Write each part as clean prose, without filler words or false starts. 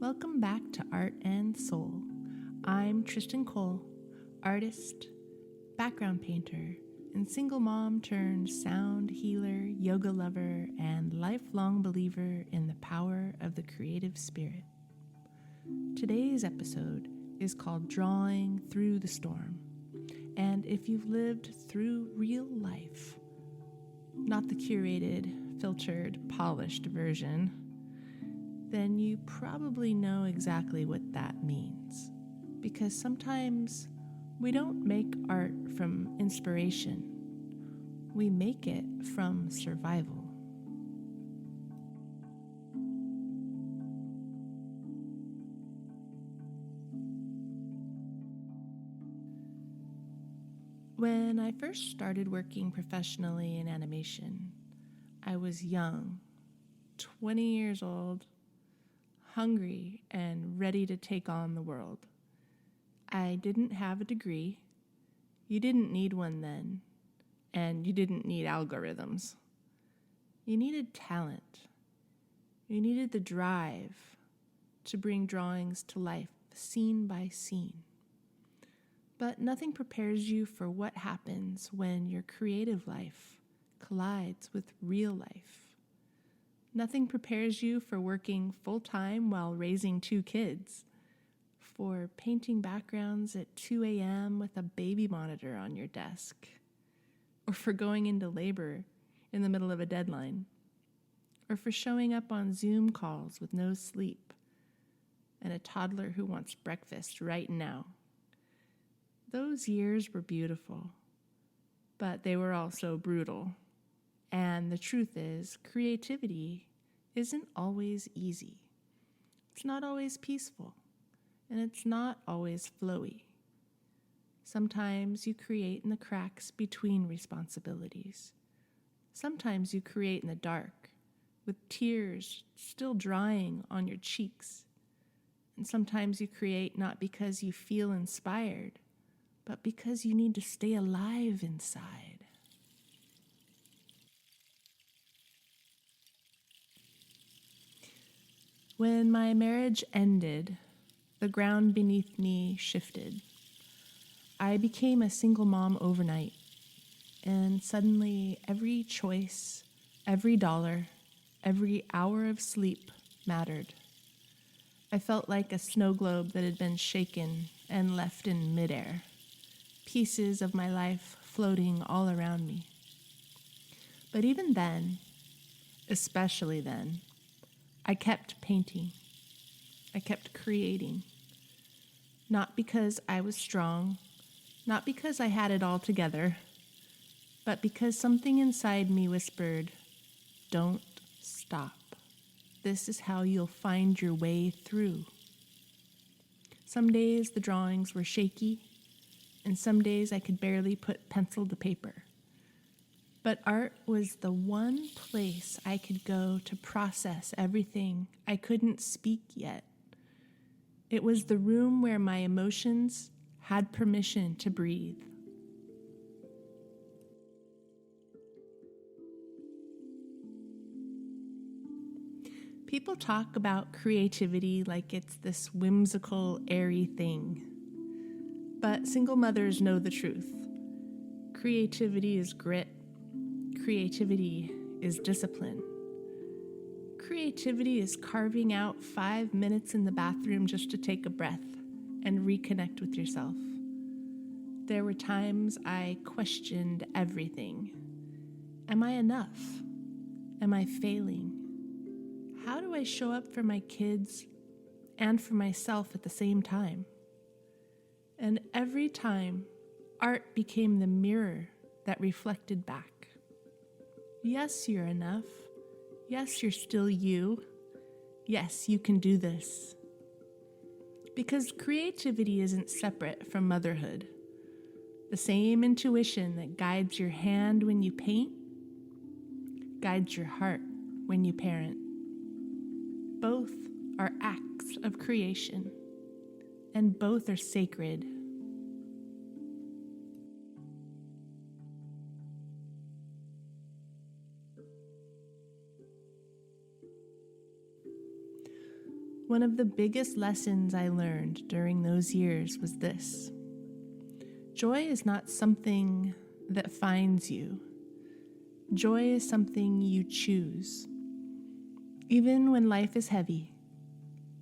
Welcome back to Art and Soul. I'm Tristan Cole, artist, background painter, and single mom turned sound healer, yoga lover, and lifelong believer in the power of the creative spirit. Today's episode is called Drawing Through the Storm. And if you've lived through real life, not the curated, filtered, polished version, then you probably know exactly what that means. Because sometimes we don't make art from inspiration. We make it from survival. When I first started working professionally in animation, I was young, 20 years old, hungry, and ready to take on the world. I didn't have a degree. You didn't need one then, and you didn't need algorithms. You needed talent. You needed the drive to bring drawings to life, scene by scene. But nothing prepares you for what happens when your creative life collides with real life. Nothing prepares you for working full-time while raising 2 kids, for painting backgrounds at 2 a.m. with a baby monitor on your desk, or for going into labor in the middle of a deadline, or for showing up on Zoom calls with no sleep and a toddler who wants breakfast right now. Those years were beautiful, but they were also brutal. And the truth is, creativity isn't always easy. It's not always peaceful, and it's not always flowy. Sometimes you create in the cracks between responsibilities. Sometimes you create in the dark, with tears still drying on your cheeks. And sometimes you create not because you feel inspired, but because you need to stay alive inside. When my marriage ended, the ground beneath me shifted. I became a single mom overnight, and suddenly every choice, every dollar, every hour of sleep mattered. I felt like a snow globe that had been shaken and left in midair, pieces of my life floating all around me. But even then, especially then, I kept painting. I kept creating. Not because I was strong, not because I had it all together, but because something inside me whispered, "Don't stop. This is how you'll find your way through." Some days the drawings were shaky, and some days I could barely put pencil to paper. But art was the one place I could go to process everything I couldn't speak yet. It was the room where my emotions had permission to breathe. People talk about creativity like it's this whimsical, airy thing. But single mothers know the truth. Creativity is grit. Creativity is discipline. Creativity is carving out 5 minutes in the bathroom just to take a breath and reconnect with yourself. There were times I questioned everything. Am I enough? Am I failing? How do I show up for my kids and for myself at the same time? And every time, art became the mirror that reflected back. Yes, you're enough. Yes, you're still you. Yes, you can do this. Because creativity isn't separate from motherhood. The same intuition that guides your hand when you paint guides your heart when you parent. Both are acts of creation, and both are sacred. One of the biggest lessons I learned during those years was this: joy is not something that finds you. Joy is something you choose. Even when life is heavy,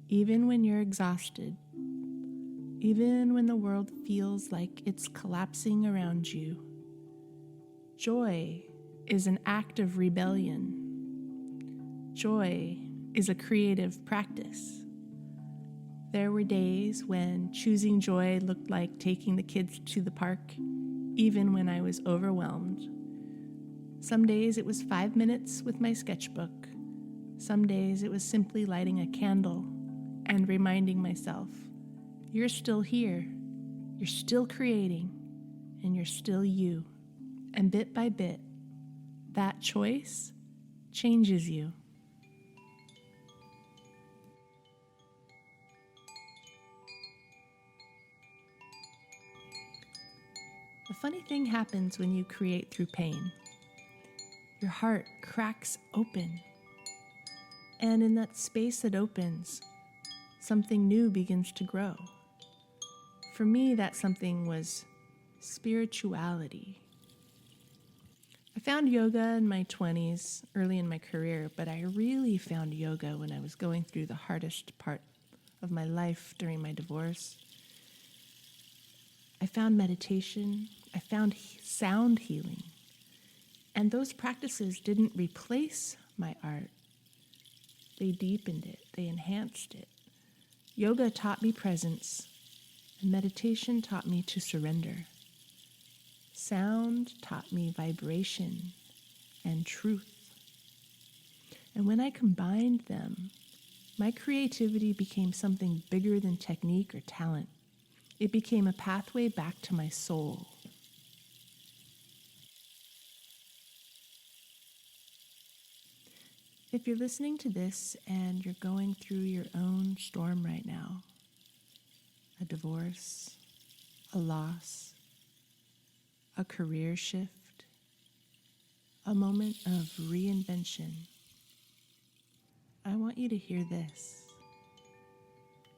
even when you're exhausted, even when the world feels like it's collapsing around you, joy is an act of rebellion. Joy is a creative practice. There were days when choosing joy looked like taking the kids to the park, even when I was overwhelmed. Some days it was 5 minutes with my sketchbook. Some days it was simply lighting a candle and reminding myself, you're still here, you're still creating, and you're still you. And bit by bit, that choice changes you. A funny thing happens when you create through pain. Your heart cracks open. And in that space that opens, something new begins to grow. For me, that something was spirituality. I found yoga in my 20s, early in my career, but I really found yoga when I was going through the hardest part of my life during my divorce. I found meditation, I found sound healing, and those practices didn't replace my art. They deepened it, they enhanced it. Yoga taught me presence, and meditation taught me to surrender. Sound taught me vibration and truth. And when I combined them, my creativity became something bigger than technique or talent. It became a pathway back to my soul. If you're listening to this and you're going through your own storm right now, a divorce, a loss, a career shift, a moment of reinvention, I want you to hear this.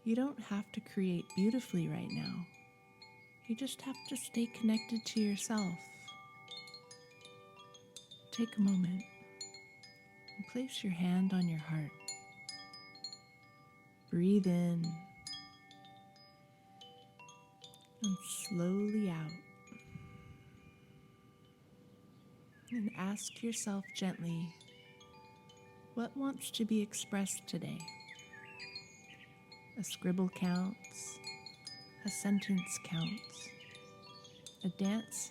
You don't have to create beautifully right now. You just have to stay connected to yourself. Take a moment and place your hand on your heart. Breathe in and slowly out. And ask yourself gently, what wants to be expressed today? A scribble counts, a sentence counts, a dance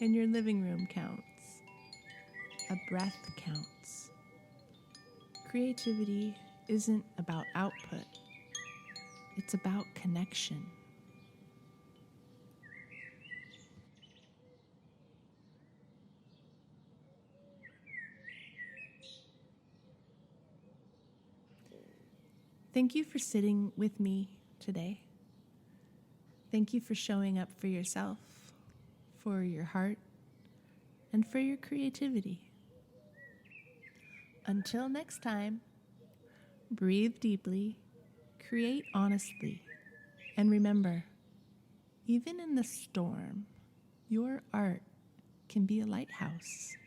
in your living room counts, a breath counts. Creativity isn't about output, it's about connection. Thank you for sitting with me today. Thank you for showing up for yourself, for your heart, and for your creativity. Until next time, breathe deeply, create honestly, and remember, even in the storm, your art can be a lighthouse.